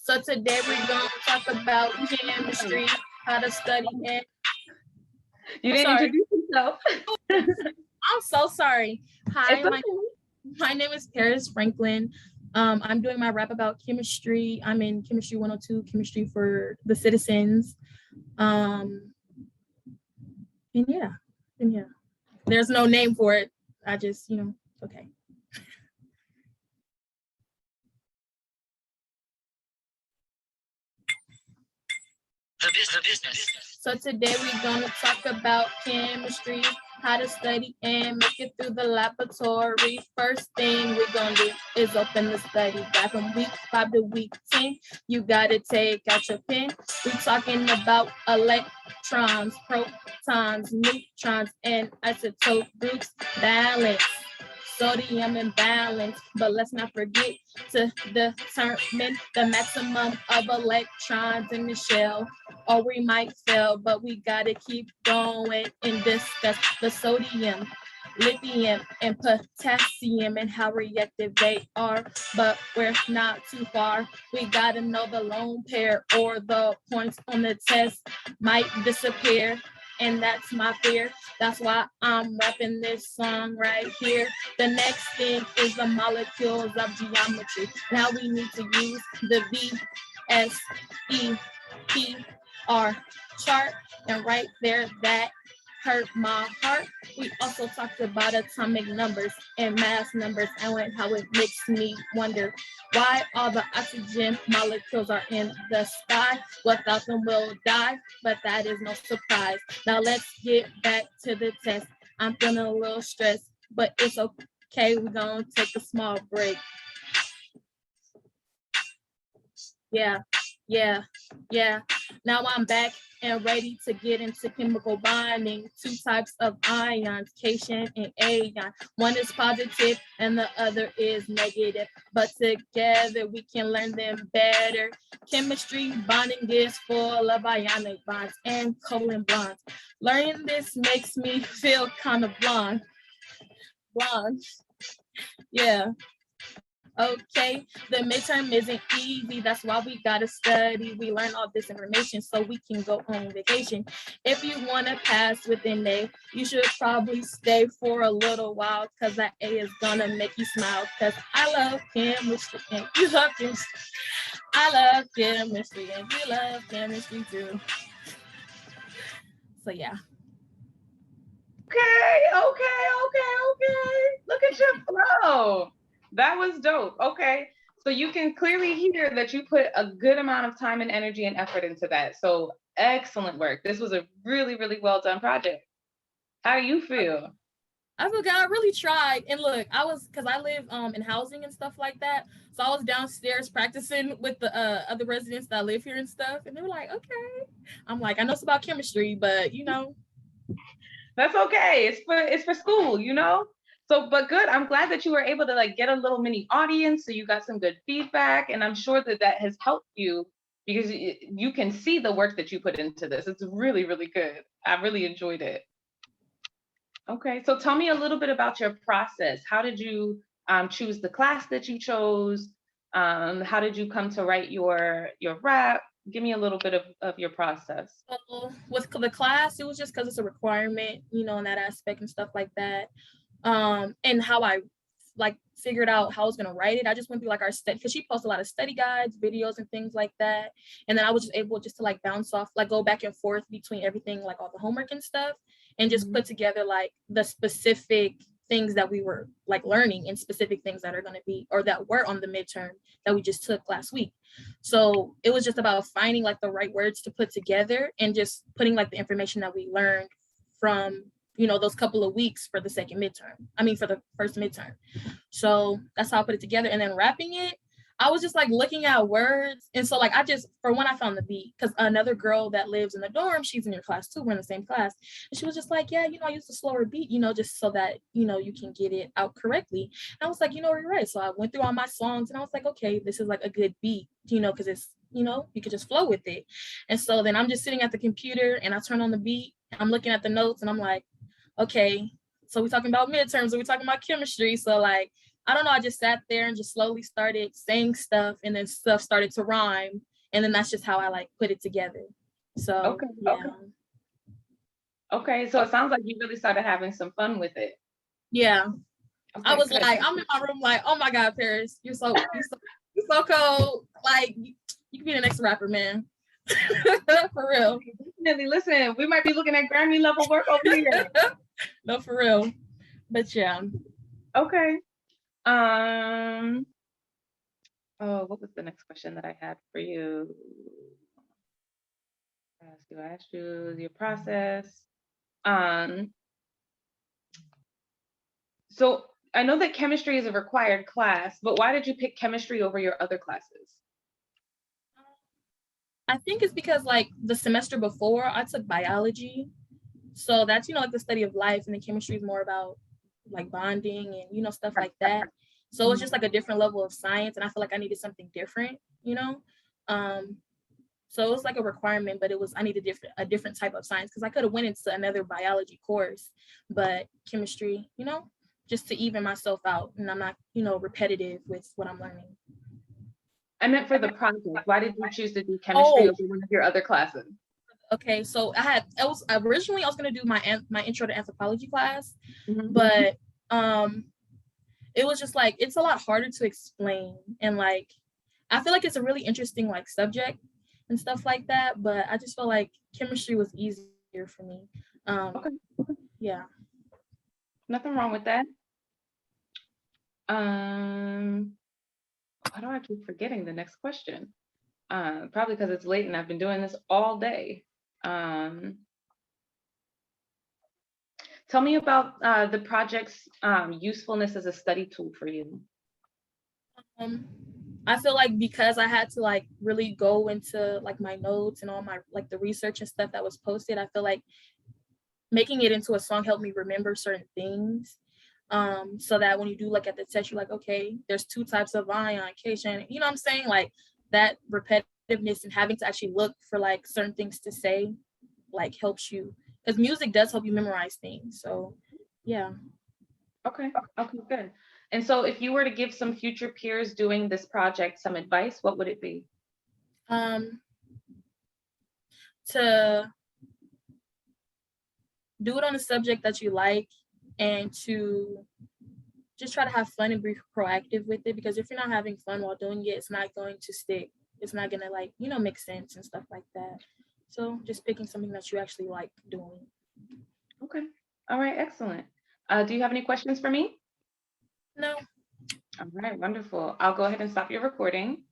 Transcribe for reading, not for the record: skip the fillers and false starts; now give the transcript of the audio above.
So today we're going to talk about chemistry, how to study it. You didn't introduce yourself. I'm so sorry. Hi, my name is Paris Franklin. I'm doing my rap about chemistry. I'm in Chemistry 102, Chemistry for the Citizens. And yeah. There's no name for it. I just, okay. The business. So today we're going to talk about chemistry, how to study and make it through the laboratory. First thing we're going to do is open the study guide from week 5 to week 10. You got to take out your pen. We're talking about electrons, protons, neutrons, and isotope groups, balance, sodium imbalance, but let's not forget to determine the maximum of electrons in the shell, or we might fail, but we gotta keep going and discuss the sodium, lithium, and potassium and how reactive they are, but we're not too far. We gotta know the lone pair or the points on the test might disappear. And that's my fear. That's why I'm rapping this song right here. The next thing is the molecules of geometry. Now we need to use the VSEPR chart. And right there, that hurt my heart. We also talked about atomic numbers and mass numbers and how it makes me wonder why all the oxygen molecules are in the sky. Without them we'll die, but that is no surprise. Now let's get back to the test. I'm feeling a little stressed, but it's okay. We're gonna take a small break. Yeah. Now I'm back and ready to get into chemical bonding. 2 types of ions, cation and anion. One is positive and the other is negative, but together we can learn them better. Chemistry bonding is full of ionic bonds and covalent bonds. Learning this makes me feel kind of blonde. Yeah. Okay, the midterm isn't easy. That's why we gotta study. We learn all this information so we can go on vacation. If you wanna pass with an A, you should probably stay for a little while because that A is gonna make you smile. Because I love chemistry and you love chemistry. I love chemistry and you love chemistry too. So yeah. Okay. Look at your flow. That was dope. Okay. So you can clearly hear that you put a good amount of time and energy and effort into that. So excellent work. This was a really, really well done project. How do you feel? I feel good. I really tried. And look, because I live in housing and stuff like that. So I was downstairs practicing with the other residents that live here and stuff. And they were like, okay. I'm like, I know it's about chemistry, but That's okay. It's for school, So, but good. I'm glad that you were able to get a little mini audience. So you got some good feedback, and I'm sure that has helped you because you can see the work that you put into this. It's really, really good. I really enjoyed it. Okay, so tell me a little bit about your process. How did you choose the class that you chose? How did you come to write your rap? Give me a little bit of your process. So with the class, it was just because it's a requirement, in that aspect and stuff like that. And how I figured out how I was gonna write it. I just went through our study because she posts a lot of study guides, videos, and things like that. And then I was just able to bounce off, go back and forth between everything, all the homework and stuff, and just put together the specific things that we were learning and specific things that are going to be or that were on the midterm that we just took last week. So it was just about finding the right words to put together and just putting the information that we learned from those couple of weeks for the for the first midterm. So that's how I put it together. And then wrapping it, I was just looking at words. And so I found the beat because another girl that lives in the dorm, she's in your class too, we're in the same class. And she was just yeah, I use a slower beat, just so that, you can get it out correctly. And I was you're right. So I went through all my songs and I was okay, this is a good beat, because it's, you could just flow with it. And so then I'm just sitting at the computer and I turn on the beat. I'm looking at the notes and I'm okay, so we're talking about midterms, or we're talking about chemistry. So I don't know, I just sat there and just slowly started saying stuff, and then stuff started to rhyme, and then that's just how I like put it together. So Okay. yeah. Okay. So it sounds like you really started having some fun with it. Yeah. I Okay, was good. like, I'm in my room like, oh my God, Paris, you're so cold. Like you can be the next rapper, man. For real. Definitely. Listen, we might be looking at Grammy level work over here. No, for real. But yeah. Okay. Oh, what was the next question that I had for you? I asked you your process. Um, so I know that chemistry is a required class, but why did you pick chemistry over your other classes? I think it's because like the semester before I took biology. So that's, like the study of life, and the chemistry is more about like bonding and, stuff like that. So it's just like a different level of science. And I feel like I needed something different. Um, so it was like a requirement, but I needed a different type of science because I could have went into another biology course, but chemistry, just to even myself out and I'm not, repetitive with what I'm learning. I meant for the project. Why did you choose to do chemistry Oh, over one of your other classes? okay. So I was gonna do my intro to anthropology class, Mhm. but it was just like it's a lot harder to explain, and like I feel like it's a really interesting like subject and stuff like that, but I just felt like chemistry was easier for me. Okay, Yeah. nothing wrong with that. Why do I keep forgetting the next question? Probably because it's late and I've been doing this all day. Um, Tell me about the project's usefulness as a study tool for you. Um, I feel like because I had to like really go into like my notes and all my like the research and stuff that was posted, I feel like making it into a song helped me remember certain things. So that when you do look at the text, you're like, okay, there's two types of ion, cation. You know what I'm saying? Like that repetitiveness and having to actually look for like certain things to say, like helps you because music does help you memorize things. So yeah. Okay, okay, good. And so if you were to give some future peers doing this project some advice, what would it be? Um, to do it on a subject that you like and to just try to have fun and be proactive with it, because if you're not having fun while doing it, it's not going to stick. It's not gonna like, make sense and stuff like that. So just picking something that you actually like doing. Okay, all right, excellent. Do you have any questions for me? No. All right, wonderful. I'll go ahead and stop your recording.